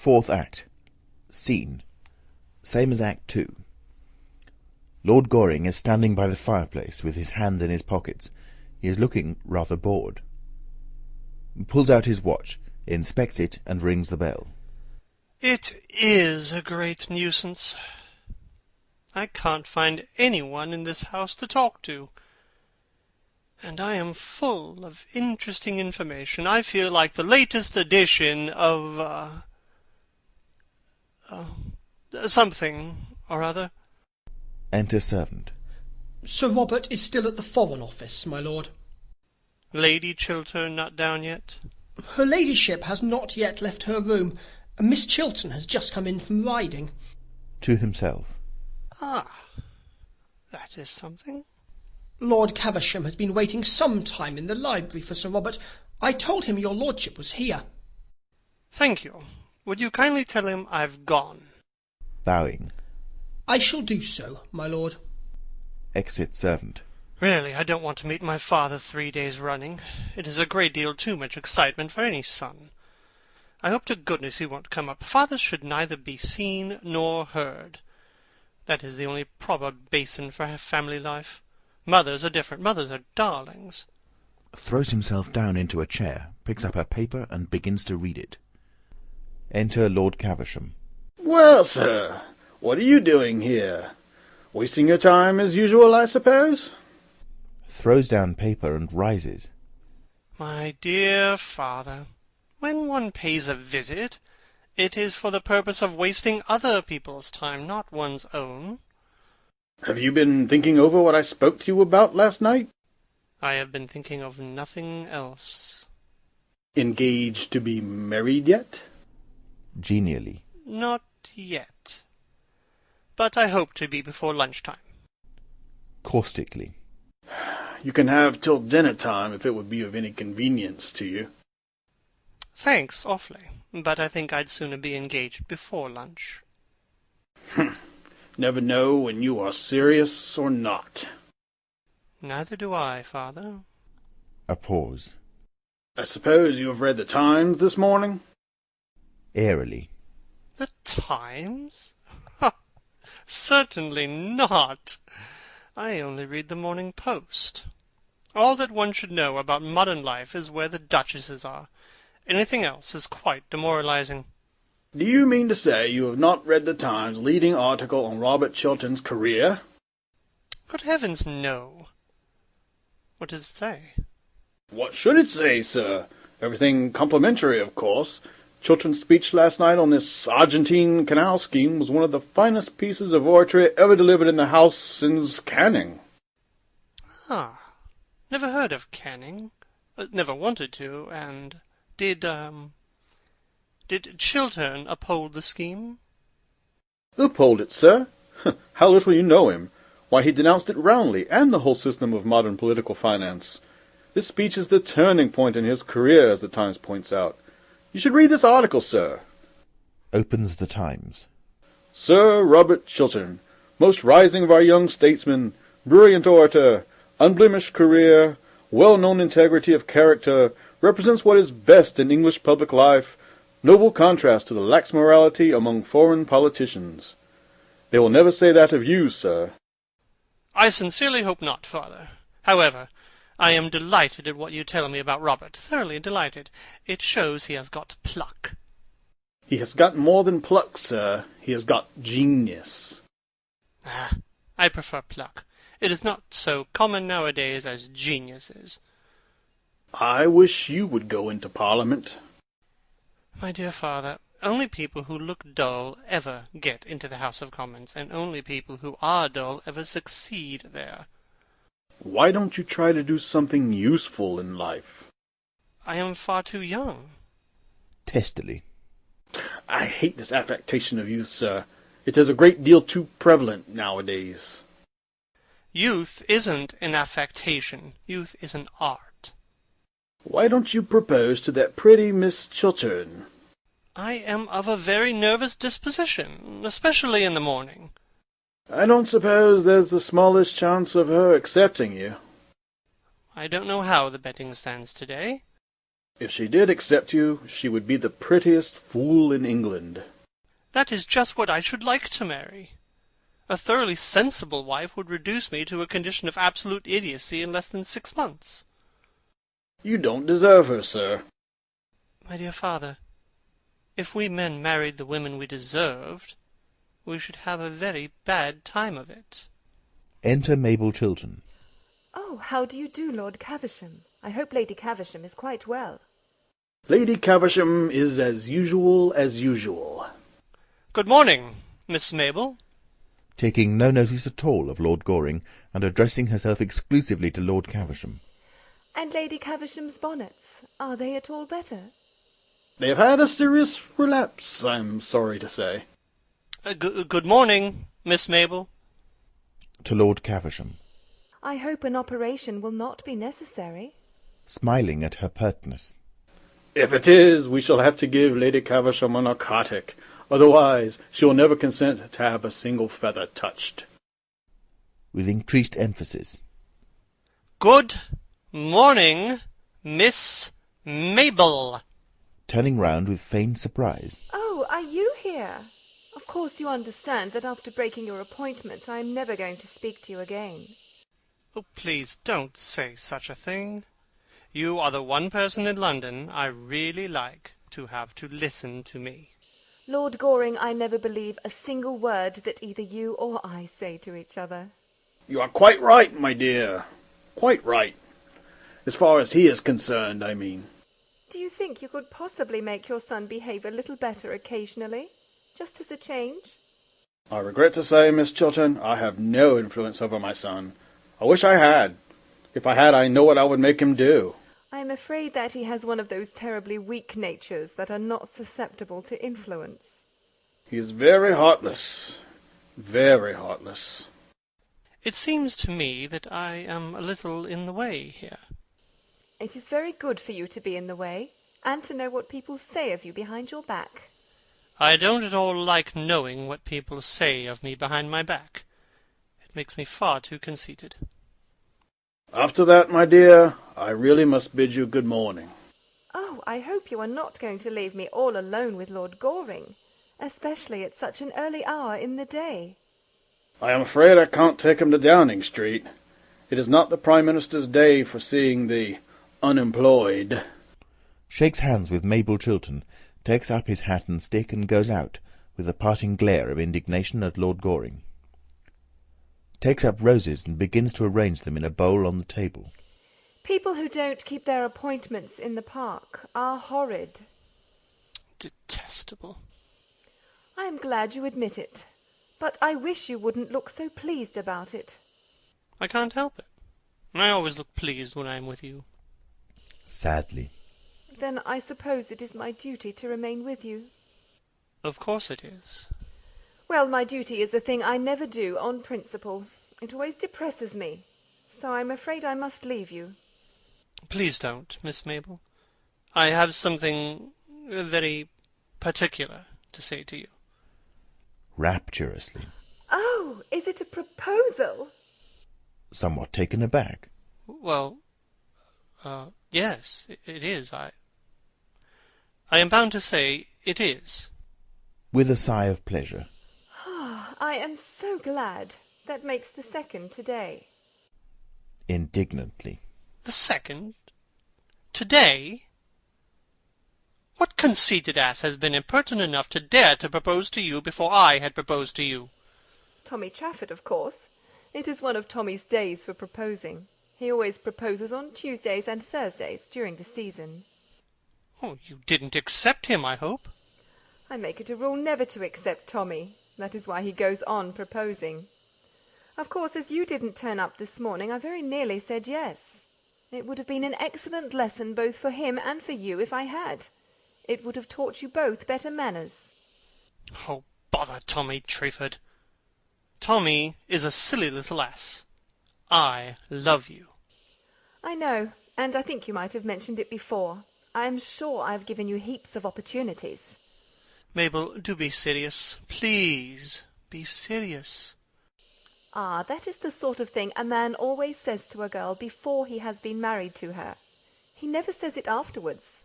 Fourth Act. Scene. Same as Act 2. Lord Goring is standing by the fireplace with his hands in his pockets. He is looking rather bored. Pulls out his watch, inspects it, and rings the bell. It is a great nuisance. I can't find anyone in this house to talk to. And I am full of interesting information. I feel like the latest edition of, something or other. Enter servant. Sir Robert is still at the Foreign Office, my lord. Lady Chiltern not down yet? Her ladyship has not yet left her room. Miss Chiltern has just come in from riding. To himself. Ah, that is something. Lord Caversham has been waiting some time in the library for Sir Robert. I told him your lordship was here. Thank you. Would you kindly tell him I've gone? Bowing. I shall do so, my lord. Exit servant. Really, I don't want to meet my father 3 days running. It is a great deal too much excitement for any son. I hope to goodness he won't come up. Fathers should neither be seen nor heard. That is the only proper basin for family life. Mothers are different. Mothers are darlings. Throws himself down into a chair, picks up a paper, and begins to read it. Enter Lord Caversham. Well, sir, what are you doing here? Wasting your time as usual, I suppose? Throws down paper and rises. My dear father, when one pays a visit, it is for the purpose of wasting other people's time, not one's own. Have you been thinking over what I spoke to you about last night? I have been thinking of nothing else. Engaged to be married yet? Genially. Not yet. But I hope to be before lunchtime. Caustically. You can have till dinner time if it would be of any convenience to you. Thanks, awfully. But I think I'd sooner be engaged before lunch. Never know when you are serious or not. Neither do I, father. A pause. I suppose you have read the Times this morning? Airily. The Times? Certainly not. I only read the Morning Post. All that one should know about modern life is where the duchesses are. Anything else is quite demoralizing. Do you mean to say you have not read the Times' leading article on Robert Chiltern's career? Good heavens, no. What does it say? What should it say, sir? Everything complimentary, of course. Chiltern's speech last night on this Argentine canal scheme was one of the finest pieces of oratory ever delivered in the House since Canning. Ah, never heard of Canning. Never wanted to, and did Chiltern uphold the scheme? Uphold it, sir? How little you know him. Why, he denounced it roundly, and the whole system of modern political finance. This speech is the turning point in his career, as the Times points out. You should read this article, sir. Opens the Times. Sir Robert Chiltern, most rising of our young statesmen, brilliant orator, unblemished career, well-known integrity of character, represents what is best in English public life, noble contrast to the lax morality among foreign politicians. They will never say that of you, sir. I sincerely hope not, father. However, I am delighted at what you tell me about Robert. Thoroughly delighted. It shows he has got pluck. He has got more than pluck, sir. He has got genius. Ah, I prefer pluck. It is not so common nowadays as genius is. I wish you would go into Parliament. My dear father, only people who look dull ever get into the House of Commons, and only people who are dull ever succeed there. Why don't you try to do something useful in life? I am far too young. Testily. I hate this affectation of youth, sir. It is a great deal too prevalent nowadays. Youth isn't an affectation. Youth is an art. Why don't you propose to that pretty Miss Chiltern? I am of a very nervous disposition, especially in the morning. I don't suppose there's the smallest chance of her accepting you. I don't know how the betting stands today. If she did accept you, she would be the prettiest fool in England. That is just what I should like to marry. A thoroughly sensible wife would reduce me to a condition of absolute idiocy in less than 6 months. You don't deserve her, sir. My dear father, if we men married the women we deserved, we should have a very bad time of it. Enter Mabel Chiltern. Oh, how do you do, Lord Caversham? I hope Lady Caversham is quite well. Lady Caversham is as usual as usual. Good morning, Miss Mabel. Taking no notice at all of Lord Goring, and addressing herself exclusively to Lord Caversham. And Lady Caversham's bonnets, are they at all better? They have had a serious relapse, I'm sorry to say. Good morning, Miss Mabel. To Lord Caversham, I hope an operation will not be necessary. smiling at her pertness. If it is, we shall have to give Lady Caversham a narcotic. Otherwise, she will never consent to have a single feather touched. With increased emphasis. Good morning, Miss Mabel. Turning round with feigned surprise. Oh, are you here? Of course you understand that after breaking your appointment, I am never going to speak to you again. Oh, please don't say such a thing. You are the one person in London I really like to have to listen to me. Lord Goring, I never believe a single word that either you or I say to each other. You are quite right, my dear. Quite right. As far as he is concerned, I mean. Do you think you could possibly make your son behave a little better occasionally? Just as a change? I regret to say, Miss Chiltern, I have no influence over my son. I wish I had. If I had, I know what I would make him do. I am afraid that he has one of those terribly weak natures that are not susceptible to influence. He is very heartless. Very heartless. It seems to me that I am a little in the way here. It is very good for you to be in the way, and to know what people say of you behind your back. I don't at all like knowing what people say of me behind my back. It makes me far too conceited. After that, my dear, I really must bid you good morning. Oh, I hope you are not going to leave me all alone with Lord Goring, especially at such an early hour in the day. I am afraid I can't take him to Downing Street. It is not the Prime Minister's day for seeing the unemployed. Shakes hands with Mabel Chiltern, takes up his hat and stick, and goes out, with a parting glare of indignation at Lord Goring. Takes up roses and begins to arrange them in a bowl on the table. People who don't keep their appointments in the park are horrid. Detestable. I am glad you admit it, but I wish you wouldn't look so pleased about it. I can't help it. I always look pleased when I am with you. Sadly. Then I suppose it is my duty to remain with you. Of course it is. Well, my duty is a thing I never do on principle. It always depresses me. So I'm afraid I must leave you. Please don't, Miss Mabel. I have something very particular to say to you. Rapturously. Oh, is it a proposal? Somewhat taken aback. Well, yes, it is. I am bound to say it is. With a sigh of pleasure. I am so glad. That makes the second today. Indignantly. The second? Today? What conceited ass has been impertinent enough to dare to propose to you before I had proposed to you? Tommy Trafford, of course. It is one of Tommy's days for proposing. He always proposes on Tuesdays and Thursdays during the season. Oh, you didn't accept him, I hope? I make it a rule never to accept Tommy. That is why he goes on proposing. Of course, as you didn't turn up this morning, I very nearly said yes. It would have been an excellent lesson both for him and for you if I had. It would have taught you both better manners. Oh, bother Tommy Trafford. Tommy is a silly little ass. I love you. I know, and I think you might have mentioned it before. I am sure I have given you heaps of opportunities. Mabel, do be serious. Please, be serious. Ah, that is the sort of thing a man always says to a girl before he has been married to her. He never says it afterwards.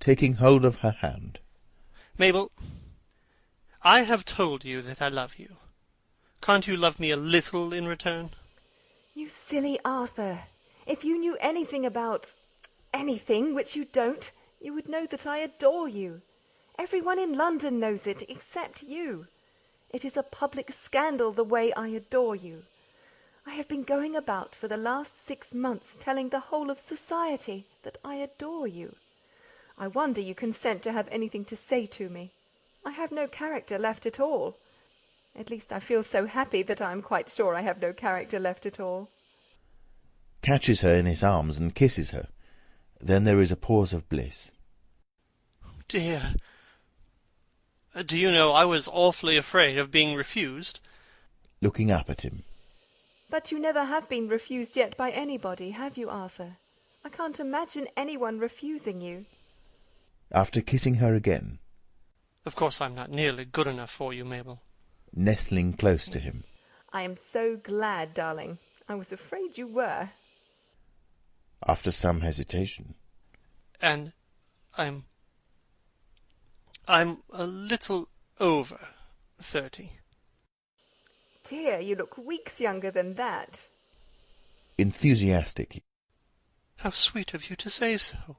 taking hold of her hand. Mabel, I have told you that I love you. Can't you love me a little in return? You silly Arthur. If you knew anything about anything, which you don't, you would know that I adore you. Everyone in London knows it, except you. It is a public scandal the way I adore you. I have been going about for the last 6 months telling the whole of society that I adore you. I wonder you consent to have anything to say to me. I have no character left at all. At least I feel so happy that I am quite sure I have no character left at all. Catches her in his arms and kisses her. Then there is a pause of bliss. Dear, do you know I was awfully afraid of being refused? Looking up at him. But you never have been refused yet by anybody, have you, Arthur? I can't imagine anyone refusing you. After kissing her again. Of course I'm not nearly good enough for you, Mabel. Nestling close to him. I am so glad, darling. I was afraid you were. After some hesitation. And I'm a little over 30. Dear, you look weeks younger than that. Enthusiastically. How sweet of you to say so.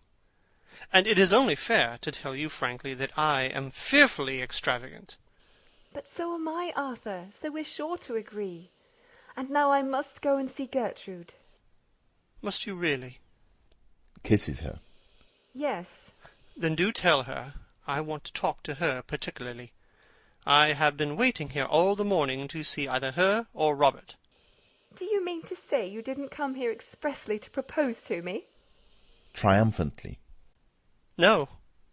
And it is only fair to tell you frankly that I am fearfully extravagant. But so am I, Arthur, so we're sure to agree. And now I must go and see Gertrude. Must you really? Kisses her. Yes. Then do tell her I want to talk to her particularly. I have been waiting here all the morning to see either her or Robert. Do you mean to say you didn't come here expressly to propose to me? Triumphantly. No,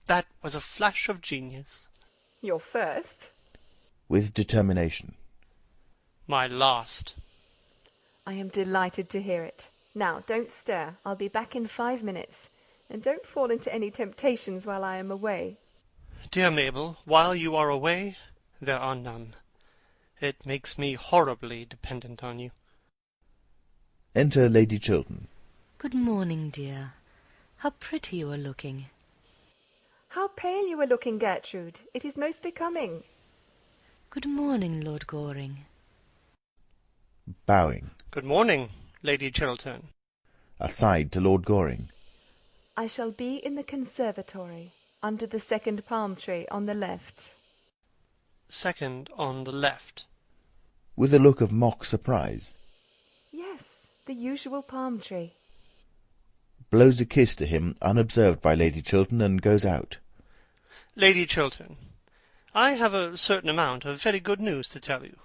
that was a flash of genius. Your first? With determination. My last. I am delighted to hear it. Now, don't stir. I'll be back in 5 minutes. And don't fall into any temptations while I am away. Dear Mabel, while you are away, there are none. It makes me horribly dependent on you. Enter Lady Chiltern. Good morning, dear. How pretty you are looking. How pale you are looking, Gertrude. It is most becoming. Good morning, Lord Goring. Bowing. Good morning, Lady Chiltern. Aside to Lord Goring. I shall be in the conservatory, under the second palm tree on the left. Second on the left. With a look of mock surprise. Yes, the usual palm tree. Blows a kiss to him, unobserved by Lady Chiltern, and goes out. Lady Chiltern, I have a certain amount of very good news to tell you.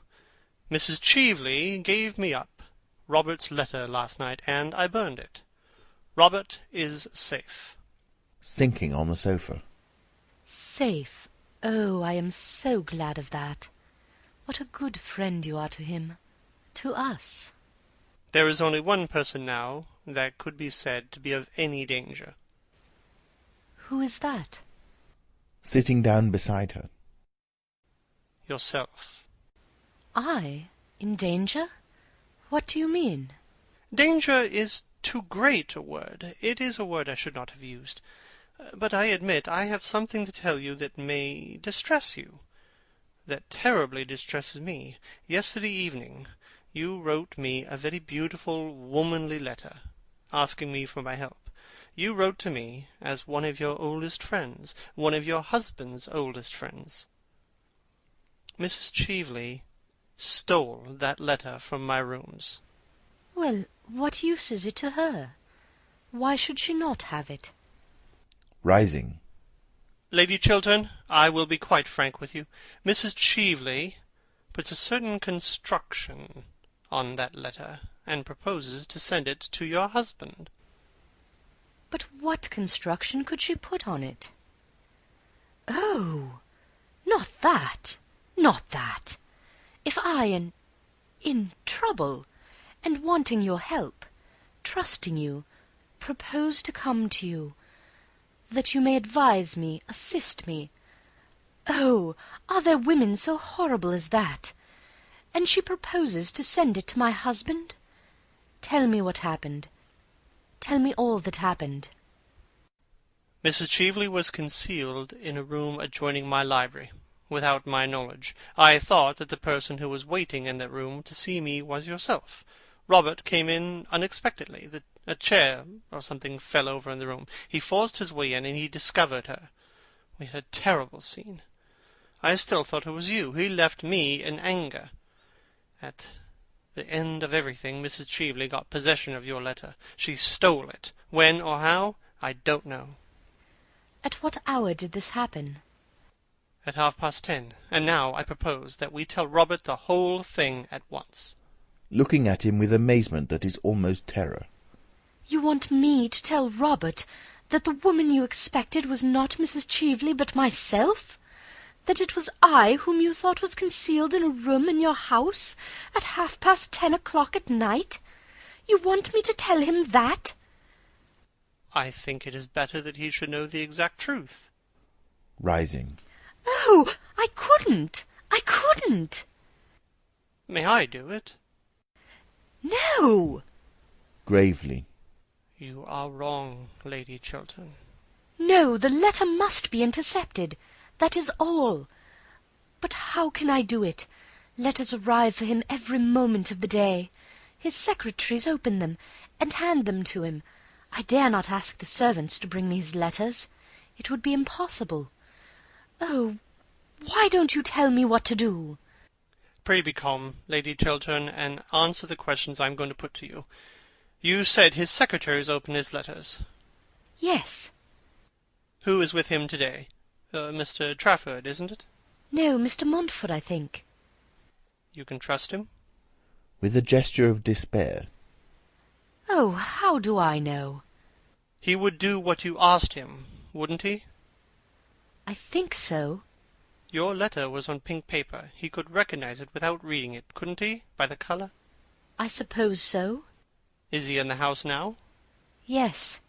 Mrs. Cheveley gave me up Robert's letter last night, and I burned it. Robert is safe. Sinking on the sofa. Safe. Oh, I am so glad of that. What a good friend you are to him. To us. There is only one person now that could be said to be of any danger. Who is that? Sitting down beside her. Yourself. I? In danger? What do you mean? Danger is too great a word. It is a word I should not have used. But I admit I have something to tell you that may distress you. That terribly distresses me. Yesterday evening you wrote me a very beautiful, womanly letter, asking me for my help. You wrote to me as one of your oldest friends, one of your husband's oldest friends. Mrs. Cheveley stole that letter from my rooms. Well, what use is it to her? Why should she not have it? Rising. Lady Chiltern, I will be quite frank with you. Mrs. Cheveley puts a certain construction on that letter, and proposes to send it to your husband. But what construction could she put on it? Oh, not that, not that. If I, in trouble, and wanting your help, trusting you, propose to come to you, that you may advise me, assist me. Oh, are there women so horrible as that? And she proposes to send it to my husband? Tell me what happened. Tell me all that happened. Mrs. Cheveley was concealed in a room adjoining my library, without my knowledge. I thought that the person who was waiting in that room to see me was yourself. Robert came in unexpectedly. A chair or something fell over in the room. He forced his way in, and he discovered her. We had a terrible scene. I still thought it was you. He left me in anger. At the end of everything, Mrs. Cheveley got possession of your letter. She stole it. When or how, I don't know. At what hour did this happen? At 10:30. And now I propose that we tell Robert the whole thing at once. Looking at him with amazement that is almost terror. You want me to tell Robert that the woman you expected was not Mrs. Cheveley, but myself? That it was I whom you thought was concealed in a room in your house at 10:30 at night? You want me to tell him that? I think it is better that he should know the exact truth. Rising. Oh, I couldn't! I couldn't! May I do it? No! Gravely. You are wrong, Lady Chiltern. No, the letter must be intercepted. That is all. But how can I do it? Letters arrive for him every moment of the day. His secretaries open them and hand them to him. I dare not ask the servants to bring me his letters. It would be impossible. Oh, why don't you tell me what to do? Pray be calm, Lady Chiltern, and answer the questions I am going to put to you. You said his secretaries open his letters. Yes. Who is with him today? Mr. Trafford, isn't it? No, Mr. Montford, I think. You can trust him? With a gesture of despair. Oh, how do I know? He would do what you asked him, wouldn't he? I think so. Your letter was on pink paper. He could recognize it without reading it, couldn't he, by the colour? I suppose so. Is he in the house now? Yes.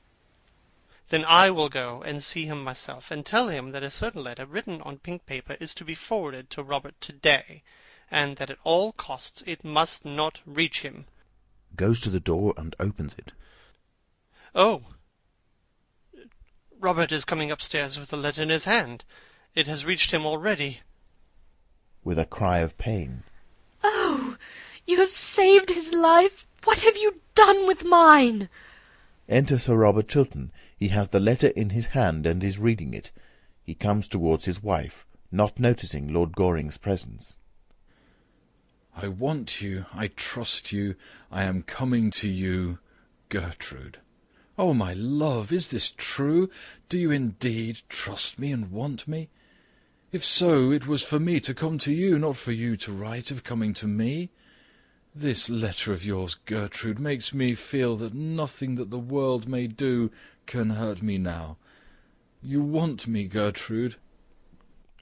Then I will go and see him myself, and tell him that a certain letter written on pink paper is to be forwarded to Robert today, and that at all costs it must not reach him. Goes to the door and opens it. Oh! Robert is coming upstairs with the letter in his hand. It has reached him already. With a cry of pain. Oh, you have saved his life. What have you done with mine? Enter Sir Robert Chiltern. He has the letter in his hand and is reading it. He comes towards his wife, not noticing Lord Goring's presence. I want you, I trust you, I am coming to you, Gertrude. Oh, my love, is this true? Do you indeed trust me and want me? If so, it was for me to come to you, not for you to write of coming to me. This letter of yours, Gertrude, makes me feel that nothing that the world may do can hurt me now. You want me, Gertrude?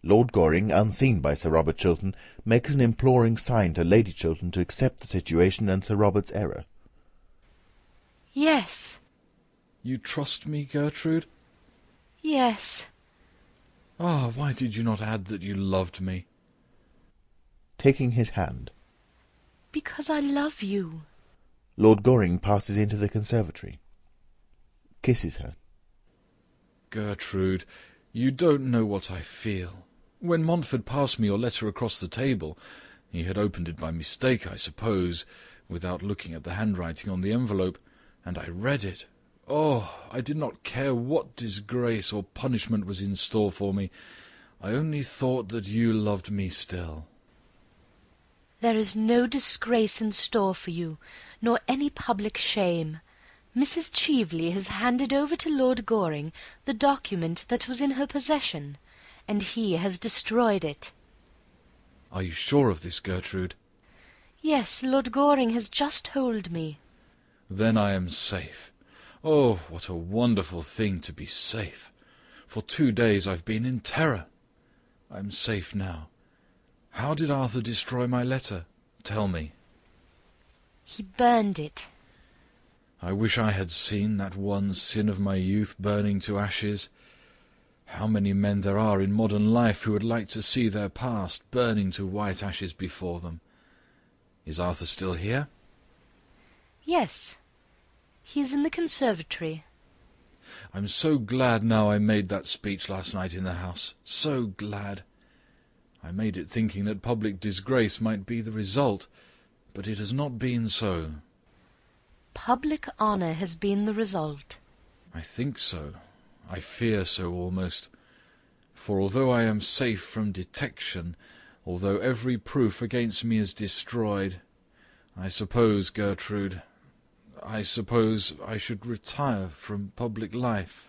Lord Goring, unseen by Sir Robert Chiltern, makes an imploring sign to Lady Chiltern to accept the situation and Sir Robert's error. Yes. You trust me, Gertrude? Yes. Ah, why did you not add that you loved me? Taking his hand. Because I love you. Lord Goring passes into the conservatory. Kisses her. Gertrude, you don't know what I feel. When Montford passed me your letter across the table, he had opened it by mistake, I suppose, without looking at the handwriting on the envelope, and I read it. Oh, I did not care what disgrace or punishment was in store for me. I only thought that you loved me still. There is no disgrace in store for you, nor any public shame. Mrs. Cheveley has handed over to Lord Goring the document that was in her possession, and he has destroyed it. Are you sure of this, Gertrude? Yes, Lord Goring has just told me. Then I am safe. Oh, what a wonderful thing to be safe. For 2 days I've been in terror. I am safe now. How did Arthur destroy my letter? Tell me. He burned it. I wish I had seen that one sin of my youth burning to ashes. How many men there are in modern life who would like to see their past burning to white ashes before them. Is Arthur still here? Yes. He is in the conservatory. I'm so glad now I made that speech last night in the House. So glad. I made it thinking that public disgrace might be the result, but it has not been so. Public honour has been the result. I think so. I fear so almost. For although I am safe from detection, although every proof against me is destroyed, I suppose, Gertrude, I suppose I should retire from public life.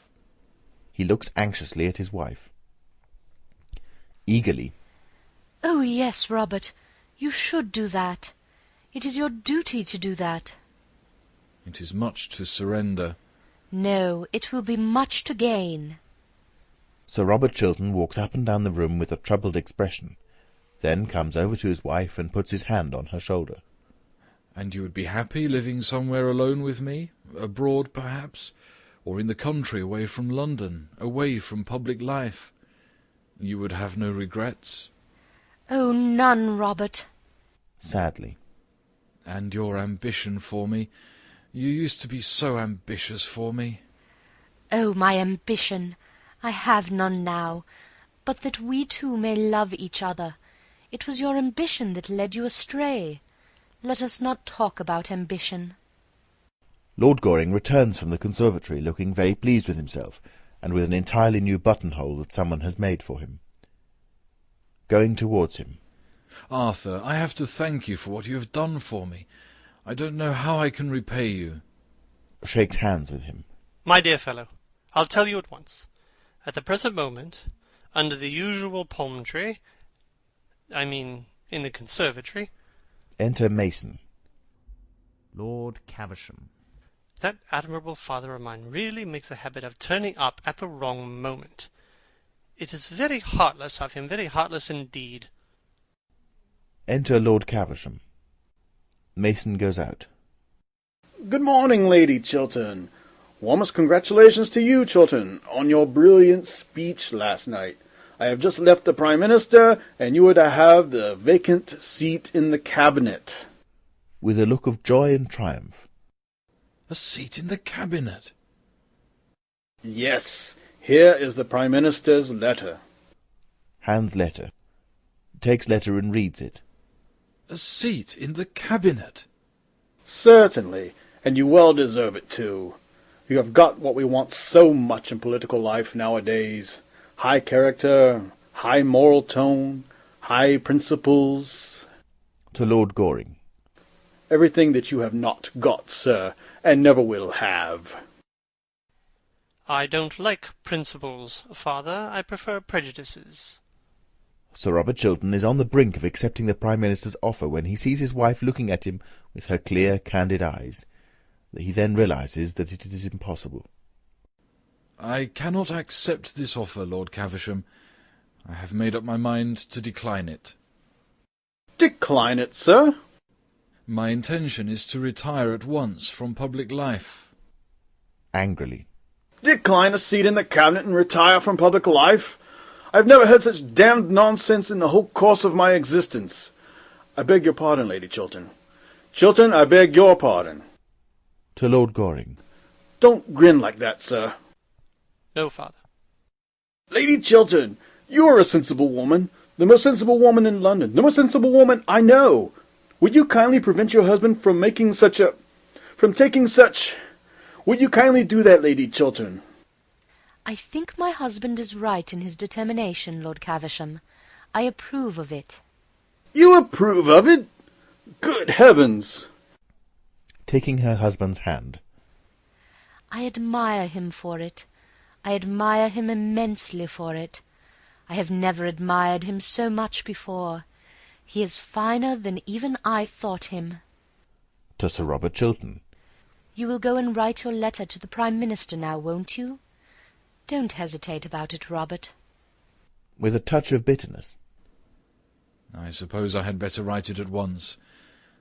He looks anxiously at his wife. Eagerly. Oh, yes, Robert, you should do that. It is your duty to do that. It is much to surrender. No, it will be much to gain. Sir Robert Chiltern walks up and down the room with a troubled expression, then comes over to his wife and puts his hand on her shoulder. And you would be happy living somewhere alone with me? Abroad, perhaps? Or in the country, away from London, away from public life? You would have no regrets? Oh, none, Robert. Sadly. And your ambition for me? You used to be so ambitious for me. Oh, my ambition! I have none now, but that we two may love each other. It was your ambition that led you astray. Let us not talk about ambition. Lord Goring returns from the conservatory looking very pleased with himself, and with an entirely new buttonhole that someone has made for him. Going towards him. Arthur, I have to thank you for what you have done for me. I don't know how I can repay you. Shakes hands with him. My dear fellow, I'll tell you at once. At the present moment, under the usual palm tree, in the conservatory, Enter Mason. Lord Caversham. that admirable father of mine really makes a habit of turning up at the wrong moment. It is very heartless of him, very heartless indeed. Enter Lord Caversham. Mason goes out. Good morning, Lady Chiltern. Warmest congratulations to you, Chiltern, on your brilliant speech last night. I have just left the Prime Minister, and you are to have the vacant seat in the Cabinet. With a look of joy and triumph. A seat in the Cabinet? Yes, here is the Prime Minister's letter. Hands letter. Takes letter and reads it. A seat in the Cabinet? Certainly, and you well deserve it too. You have got what we want so much in political life nowadays. High character, high moral tone, high principles. To Lord Goring. Everything that you have not got, sir, and never will have. I don't like principles, father. I prefer prejudices. Sir Robert Chiltern is on the brink of accepting the Prime Minister's offer when he sees his wife looking at him with her clear, candid eyes. He then realizes that it is impossible. I cannot accept this offer, Lord Caversham. I have made up my mind to decline it. Decline it, sir? My intention is to retire at once from public life. Angrily. Decline a seat in the Cabinet and retire from public life? I've never heard such damned nonsense in the whole course of my existence. I beg your pardon, Lady Chiltern. Chiltern, I beg your pardon. To Lord Goring. Don't grin like that, sir. No, father. Lady Chiltern, you are a sensible woman. The most sensible woman in London. The most sensible woman I know. Would you kindly prevent your husband from taking such... Would you kindly do that, Lady Chiltern? I think my husband is right in his determination, Lord Caversham. I approve of it. You approve of it? Good heavens! Taking her husband's hand. I admire him for it. I admire him immensely for it. I have never admired him so much before. He is finer than even I thought him. To Sir Robert Chiltern. You will go and write your letter to the Prime Minister now, won't you? Don't hesitate about it, Robert. With a touch of bitterness. I suppose I had better write it at once.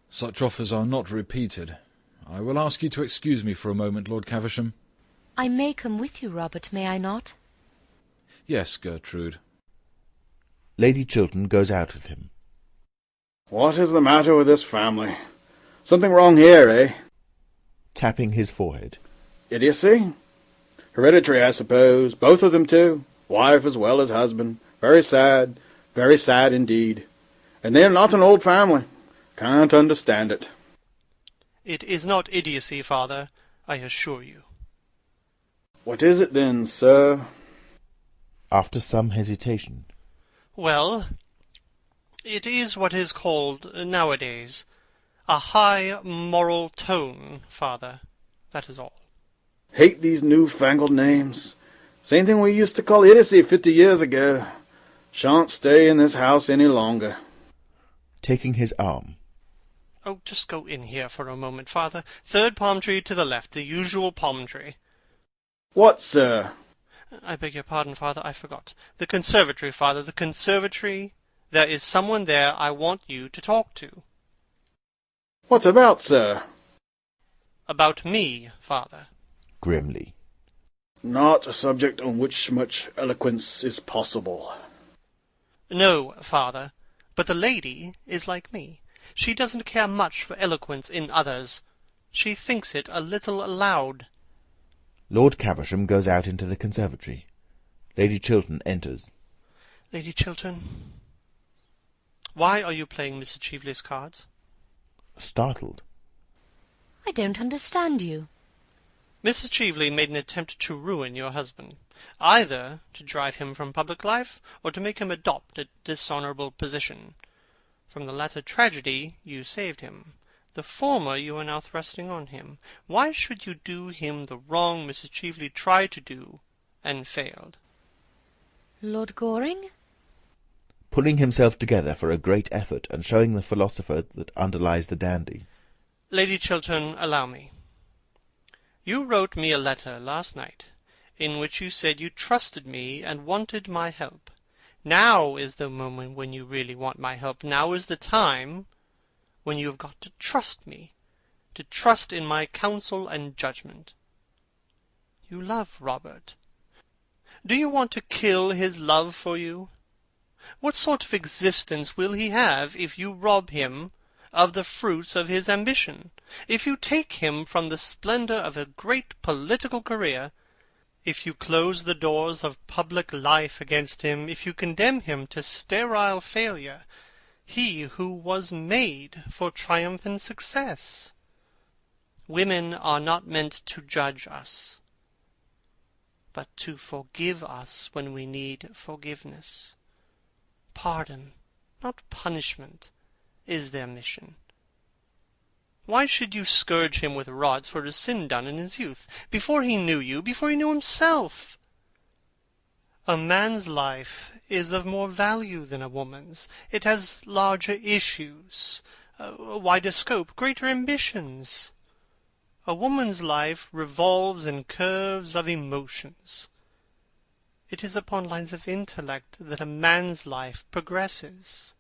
Such offers are not repeated. I will ask you to excuse me for a moment, Lord Caversham. I may come with you, Robert, may I not? Yes, Gertrude. Lady Chiltern goes out with him. What is the matter with this family? Something wrong here, eh? Tapping his forehead. Idiocy? Hereditary, I suppose. Both of them, too. Wife as well as husband. Very sad indeed. And they're not an old family. Can't understand it. It is not idiocy, father, I assure you. What is it then, sir? After some hesitation. Well, it is what is called nowadays a high moral tone, father. That is all. Hate these new-fangled names. Same thing we used to call idiocy 50 years ago. Shan't stay in this house any longer. Taking his arm. Oh, just go in here for a moment, father. Third palm tree to the left, the usual palm tree. What, sir? I beg your pardon, father, I forgot. The conservatory, father, the conservatory. There is someone there I want you to talk to. What about, sir? About me, father. Grimly. Not a subject on which much eloquence is possible. No, father, but the lady is like me. She doesn't care much for eloquence in others. She thinks it a little loud. Lord Caversham goes out into the conservatory. Lady Chiltern enters. Lady Chiltern, why are you playing Mrs. Cheveley's cards? Startled. I don't understand you. Mrs. Cheveley made an attempt to ruin your husband, either to drive him from public life or to make him adopt a dishonourable position. From the latter tragedy you saved him. The former you are now thrusting on him. Why should you do him the wrong Mrs. Cheveley tried to do and failed? Lord Goring? Pulling himself together for a great effort and showing the philosopher that underlies the dandy. Lady Chiltern, allow me. You wrote me a letter last night, in which you said you trusted me and wanted my help. Now is the moment when you really want my help. Now is the time when you have got to trust me, to trust in my counsel and judgment. You love Robert. Do you want to kill his love for you? What sort of existence will he have if you rob him of the fruits of his ambition, if you take him from the splendour of a great political career, if you close the doors of public life against him, if you condemn him to sterile failure, he who was made for triumphant success? Women are not meant to judge us, but to forgive us when we need forgiveness. Pardon, not punishment, is their mission. Why should you scourge him with rods for a sin done in his youth, before he knew you, before he knew himself? A man's life is of more value than a woman's. It has larger issues, a wider scope, greater ambitions. A woman's life revolves in curves of emotions. It is upon lines of intellect that a man's life progresses.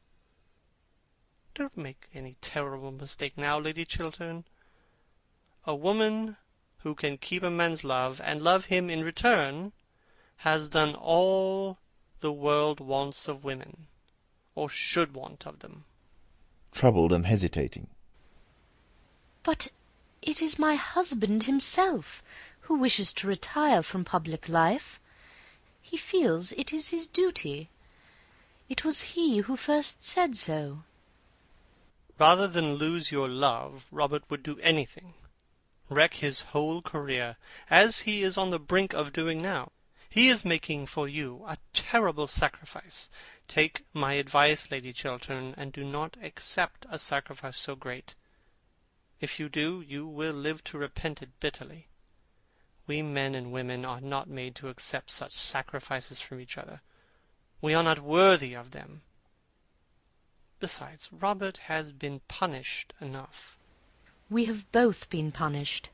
Don't make any terrible mistake now, Lady Chiltern. A woman who can keep a man's love and love him in return has done all the world wants of women, or should want of them. Troubled and hesitating. But it is my husband himself who wishes to retire from public life. He feels it is his duty. It was he who first said so. Rather than lose your love, Robert would do anything, wreck his whole career, as he is on the brink of doing now. He is making for you a terrible sacrifice. Take my advice, Lady Chiltern, and do not accept a sacrifice so great. If you do, you will live to repent it bitterly. We men and women are not made to accept such sacrifices from each other. We are not worthy of them. Besides, Robert has been punished enough. We have both been punished.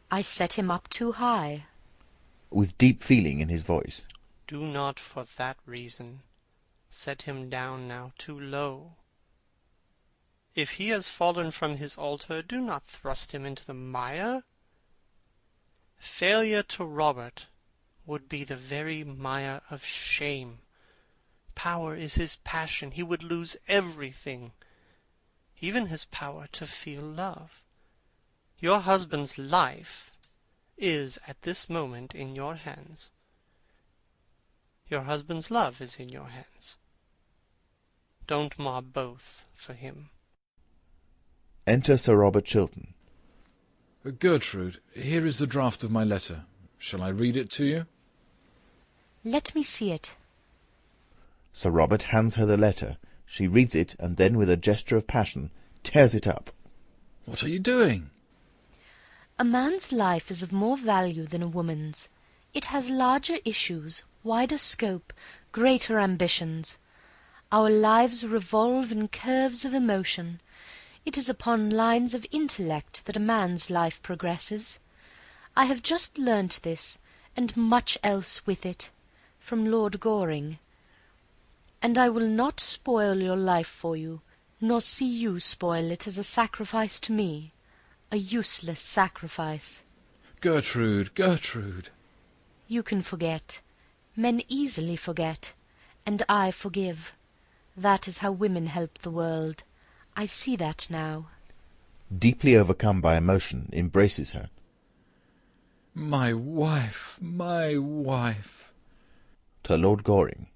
I set him up too high. With deep feeling in his voice. Do not for that reason set him down now too low. If he has fallen from his altar, do not thrust him into the mire. Failure to Robert would be the very mire of shame. Power is his passion. He would lose everything, even his power to feel love. Your husband's life is at this moment in your hands. Your husband's love is in your hands. Don't mar both for him. Enter Sir Robert Chiltern. Gertrude, here is the draft of my letter. Shall I read it to you? Let me see it. Sir Robert hands her the letter. She reads it, and then, with a gesture of passion, tears it up. What are you doing? A man's life is of more value than a woman's. It has larger issues, wider scope, greater ambitions. Our lives revolve in curves of emotion. It is upon lines of intellect that a man's life progresses. I have just learnt this, and much else with it, from Lord Goring. And I will not spoil your life for you, nor see you spoil it as a sacrifice to me, a useless sacrifice. Gertrude, Gertrude! You can forget. Men easily forget, and I forgive. That is how women help the world. I see that now. Deeply overcome by emotion, embraces her. My wife, my wife! To Lord Goring.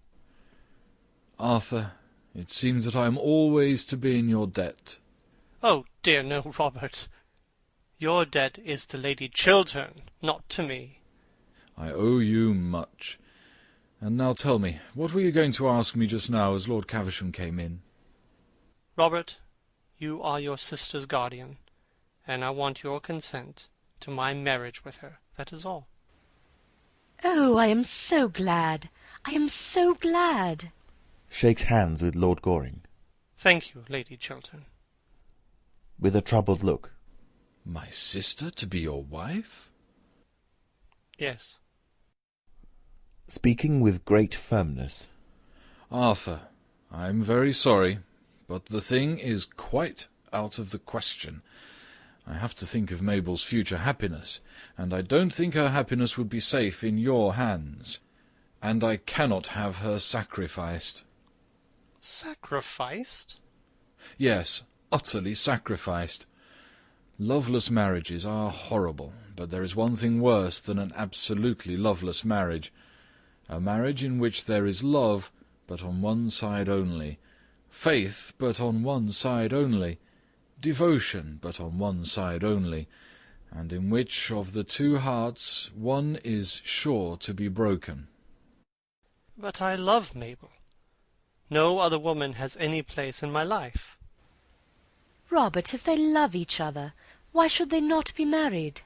Arthur, it seems that I am always to be in your debt. Oh, dear no, Robert. Your debt is to Lady Chiltern, not to me. I owe you much. And now tell me, what were you going to ask me just now as Lord Caversham came in? Robert, you are your sister's guardian, and I want your consent to my marriage with her. That is all. Oh, I am so glad. I am so glad. Shakes hands with Lord Goring. Thank you, Lady Chiltern. With a troubled look. My sister to be your wife? Yes. Speaking with great firmness. Arthur, I am very sorry, but the thing is quite out of the question. I have to think of Mabel's future happiness, and I don't think her happiness would be safe in your hands. And I cannot have her sacrificed. Sacrificed? Yes, utterly sacrificed. Loveless marriages are horrible, but there is one thing worse than an absolutely loveless marriage. A marriage in which there is love, but on one side only, faith, but on one side only, devotion, but on one side only, and in which of the two hearts one is sure to be broken. But I love Mabel. No other woman has any place in my life. Robert, if they love each other, why should they not be married?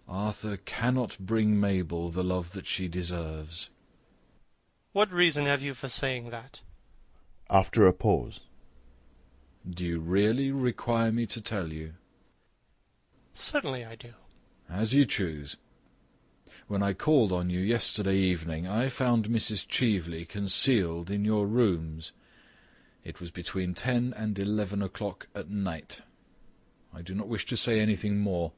Arthur cannot bring Mabel the love that she deserves. What reason have you for saying that? After a pause. Do you really require me to tell you? Certainly I do. As you choose. When I called on you yesterday evening, I found Mrs. Cheveley concealed in your rooms. It was between 10 and 11 o'clock at night. I do not wish to say anything more.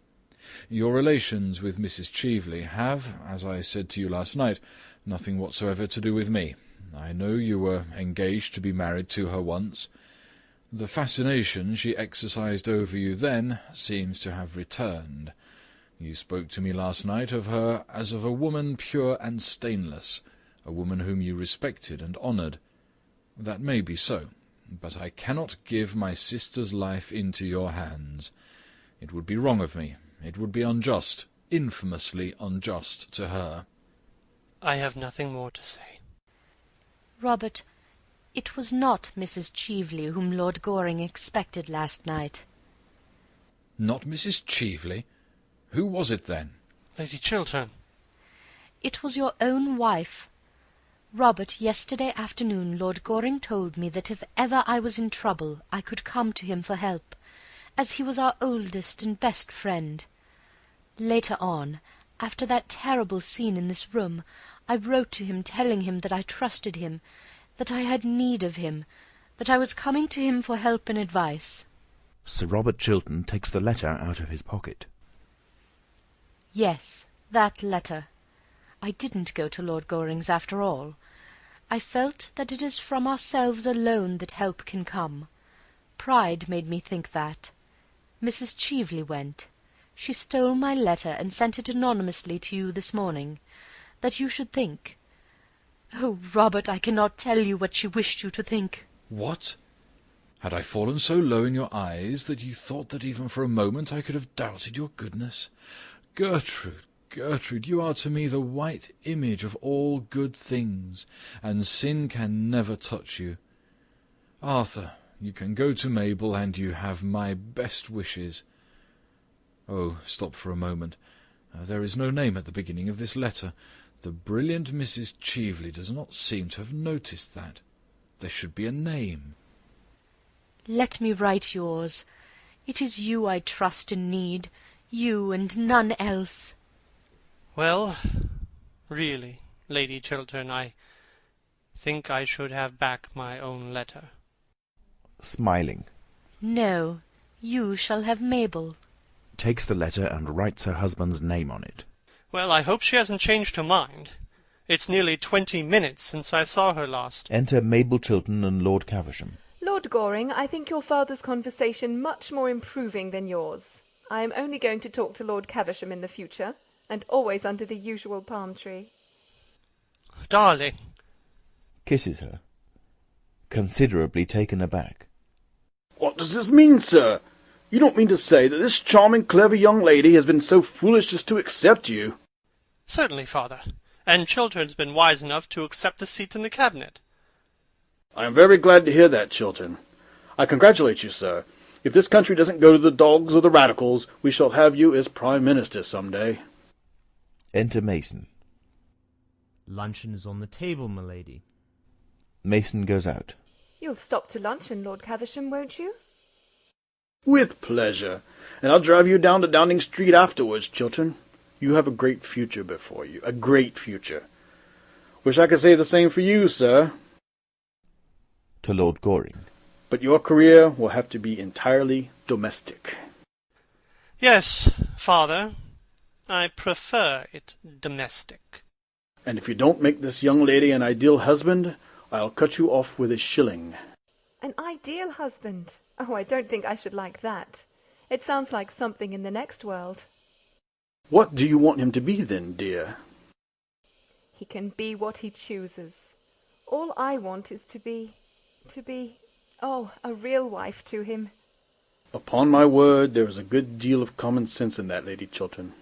Your relations with Mrs. Cheveley have, as I said to you last night, nothing whatsoever to do with me. I know you were engaged to be married to her once. The fascination she exercised over you then seems to have returned. You spoke to me last night of her as of a woman pure and stainless, a woman whom you respected and honoured. That may be so, but I cannot give my sister's life into your hands. It would be wrong of me. It would be unjust, infamously unjust to her. I have nothing more to say. Robert, it was not Mrs. Cheveley whom Lord Goring expected last night. Not Mrs. Cheveley? Who was it then? Lady Chiltern. It was your own wife. Robert, yesterday afternoon Lord Goring told me that if ever I was in trouble I could come to him for help, as he was our oldest and best friend. Later on, after that terrible scene in this room, I wrote to him telling him that I trusted him, that I had need of him, that I was coming to him for help and advice. Sir Robert Chiltern takes the letter out of his pocket. Yes, that letter. I didn't go to Lord Goring's after all. I felt that it is from ourselves alone that help can come. Pride made me think that. Mrs. Cheveley went. She stole my letter and sent it anonymously to you this morning, that you should think. Oh, Robert, I cannot tell you what she wished you to think. What? Had I fallen so low in your eyes that you thought that even for a moment I could have doubted your goodness? Gertrude, Gertrude, you are to me the white image of all good things, and sin can never touch you. Arthur, you can go to Mabel, and you have my best wishes. Oh, stop for a moment. There is no name at the beginning of this letter. The brilliant Mrs. Cheveley does not seem to have noticed that. There should be a name. Let me write yours. It is you I trust and need, you and none else. Well, really, Lady Chiltern, I think I should have back my own letter. Smiling. No, you shall have Mabel. Takes the letter and writes her husband's name on it. Well, I hope she hasn't changed her mind. It's nearly 20 minutes since I saw her last. Enter Mabel Chiltern and Lord Caversham. Lord Goring, I think your father's conversation much more improving than yours. I am only going to talk to Lord Caversham in the future, and always under the usual palm tree. Darling. Kisses her. Considerably taken aback. What does this mean, sir? You don't mean to say that this charming, clever young lady has been so foolish as to accept you? Certainly, father. And Chiltern's been wise enough to accept the seat in the cabinet. I am very glad to hear that, Chiltern. I congratulate you, sir. If this country doesn't go to the dogs or the radicals, we shall have you as Prime Minister some day. Enter Mason. Luncheon is on the table, my lady. Mason goes out. You'll stop to luncheon, Lord Caversham, won't you? With pleasure. And I'll drive you down to Downing Street afterwards, Chiltern. You have a great future before you. A great future. Wish I could say the same for you, sir. To Lord Goring. But your career will have to be entirely domestic. Yes, father. I prefer it domestic. And if you don't make this young lady an ideal husband, I'll cut you off with a shilling. An ideal husband? Oh, I don't think I should like that. It sounds like something in the next world. What do you want him to be, then, dear? He can be what he chooses. All I want is to be, a real wife to him. Upon my word, there is a good deal of common sense in that, Lady Chiltern.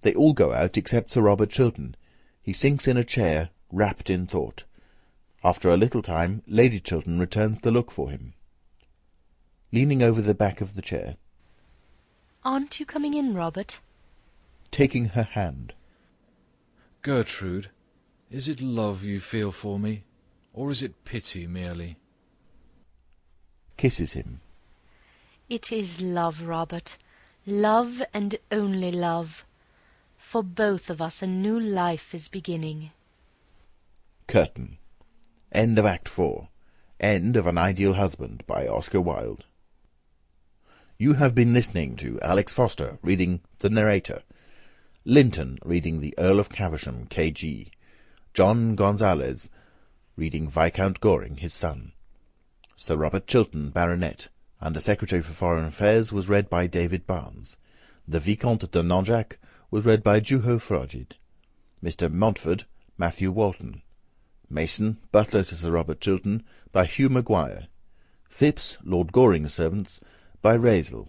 They all go out except Sir Robert Chiltern. He sinks in a chair, wrapped in thought. After a little time, Lady Chiltern returns the look for him. Leaning over the back of the chair. Aren't you coming in, Robert? Taking her hand. Gertrude, is it love you feel for me, or is it pity merely? Kisses him. It is love, Robert. Love and only love. For both of us a new life is beginning. Curtain. End of Act 4. End of An Ideal Husband by Oscar Wilde. You have been listening to Alex Foster reading The Narrator, Linton reading The Earl of Caversham, K.G., John Gonzalez reading Viscount Goring, his son. Sir Robert Chiltern, Baronet, Under Secretary for Foreign Affairs, was read by David Barnes. The Vicomte de Nanjac was read by Juho Fröjd. Mr. Montford, Matthew Walton. Mason, butler to Sir Robert Chiltern, by Hugh McGuire. Phipps, Lord Goring's servants, by Razel.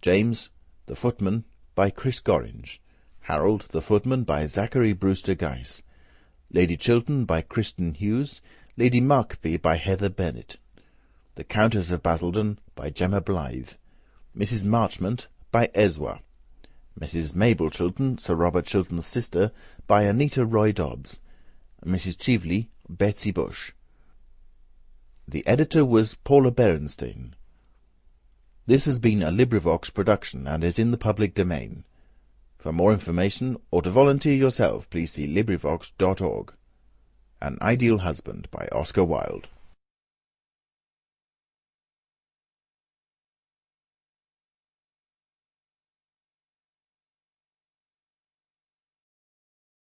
James, the footman, by Chris Gorringe. Harold, the footman, by Zachary Brewster Geiss. Lady Chiltern, by Kristen Hughes. Lady Markby, by Heather Bennet. The Countess of Basildon, by Gemma Blythe. Mrs. Marchmont, by Ezwa. Mrs. Mabel Chiltern, Sir Robert Chiltern's sister, by Anita Roy Dobbs. Mrs. Cheveley, Betsy Bush. The editor was Paula Berenstein. This has been a LibriVox production and is in the public domain. For more information or to volunteer yourself, please see LibriVox.org. An Ideal Husband by Oscar Wilde.